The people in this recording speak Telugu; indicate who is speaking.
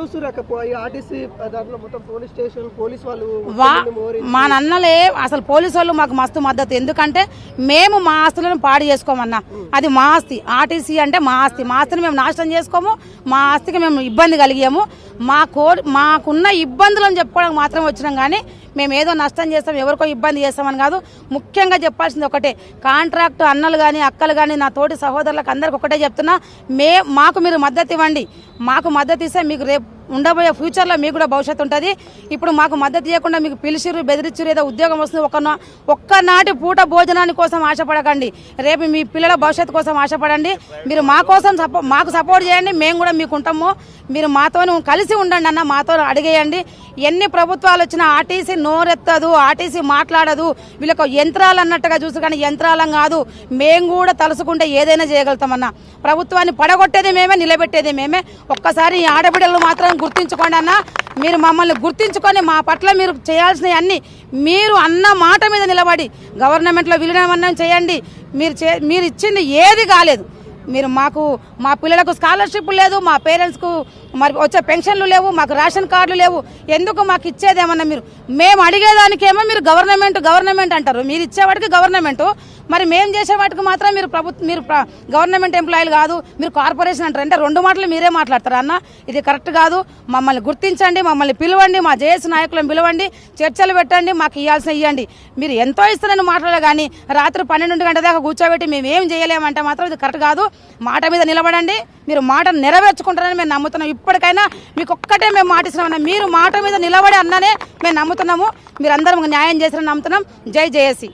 Speaker 1: చూస్తున్నారు ఆర్టీసీ దాంట్లో మొత్తం పోలీస్ స్టేషన్ పోలీస్ వాళ్ళు
Speaker 2: మా నన్నలే అసలు పోలీసు వాళ్ళు మాకు మస్తు మద్దతు. ఎందుకంటే మేము మా ఆస్తులను పాడు చేసుకోమన్నా, అది మా ఆస్తి. ఆర్టీసీ అంటే మా ఆస్తి. మా ఆస్తిని మేము నాశనం చేసుకోము, మా ఆస్తికి మేము ఇబ్బంది కలిగాము. మాకున్న ఇబ్బందులను చెప్పుకోవడానికి మాత్రం వచ్చినాం, కానీ మేము ఏదో నష్టం చేస్తాం, ఎవరికో ఇబ్బంది చేస్తామని కాదు. ముఖ్యంగా చెప్పాల్సింది ఒకటే, కాంట్రాక్టు అన్నలు కానీ అక్కలు కానీ నా తోటి సహోదరులకు అందరికి ఒకటే చెప్తున్నా, మాకు మీరు మద్దతు ఇవ్వండి. మాకు మద్దతు ఇస్తే మీకు రేపు ఉండబోయే ఫ్యూచర్లో మీకు కూడా భవిష్యత్తు ఉంటుంది. ఇప్పుడు మాకు మద్దతు ఇవ్వకుండా మీకు పిలిచిరు బెదిరించారు, ఏదో ఉద్యోగం వస్తుంది, ఒక్కనాటి పూట భోజనాన్ని కోసం ఆశపడకండి. రేపు మీ పిల్లల భవిష్యత్తు కోసం ఆశపడండి. మీరు మా కోసం మాకు సపోర్ట్ చేయండి, మేము కూడా మీకు ఉంటాము. మీరు మాతో కలిసి ఉండండి అన్న, మాతో అడిగేయండి. ఎన్ని ప్రభుత్వాలు వచ్చినా ఆర్టీసీ నోరెత్తదు, ఆర్టీసీ మాట్లాడదు, వీళ్ళకు యంత్రాలు అన్నట్టుగా చూసు, కానీ యంత్రాలం కాదు. మేము కూడా తలుసుకుంటే ఏదైనా చేయగలుగుతామన్న. ప్రభుత్వాన్ని పడగొట్టేది మేమే, నిలబెట్టేది మేమే. ఒక్కసారి ఈ ఆడబిడ్డలు మాత్రం గుర్తించుకోండి అన్న. మీరు మమ్మల్ని గుర్తించుకొని మా పట్ల మీరు చేయాల్సినవి అన్ని మీరు అన్న మాట మీద నిలబడి గవర్నమెంట్లో విలీనం చేయండి. మీరు ఇచ్చింది ఏది కాలేదు. మీరు మా పిల్లలకు స్కాలర్షిప్ లేదు, మా పేరెంట్స్కు మరి వచ్చే పెన్షన్లు లేవు, మాకు రేషన్ కార్డులు లేవు. ఎందుకు మాకు ఇచ్చేదేమన్నా మేము అడిగేదానికేమో మీరు గవర్నమెంట్ అంటారు. మీరు ఇచ్చేవాటికి గవర్నమెంట్, మరి మేము చేసేవాటికి మాత్రం మీరు గవర్నమెంట్ ఎంప్లాయీలు కాదు, మీరు కార్పొరేషన్ అంటారు. అంటే రెండు మాటలు మీరే మాట్లాడతారు అన్న, ఇది కరెక్ట్ కాదు. మమ్మల్ని గుర్తించండి, మమ్మల్ని పిలవండి, మా జేఏసీ నాయకులను పిలవండి, చర్చలు పెట్టండి, మాకు ఇవ్వాల్సిన ఇవ్వండి. మీరు ఎంతో ఇస్తారని మాట్లాడాలి, కానీ రాత్రి 12 గంటల దాకా కూర్చోబెట్టి మేము ఏం చేయలేమంటే మాత్రం ఇది కరెక్ట్ కాదు. మాట మీద నిలబడండి, మీరు మాట నెరవేర్చుకుంటారని మేము నమ్ముతున్నాం. ఇప్పటికైనా మీకు ఒక్కటే మేము మాటిస్తున్నామన్నా, మీరు మాట మీద నిలబడి అన్ననే మేము నమ్ముతున్నాము. మీరు అందరం న్యాయం చేస్తారని నమ్ముతున్నాం. జై జేఏసీ.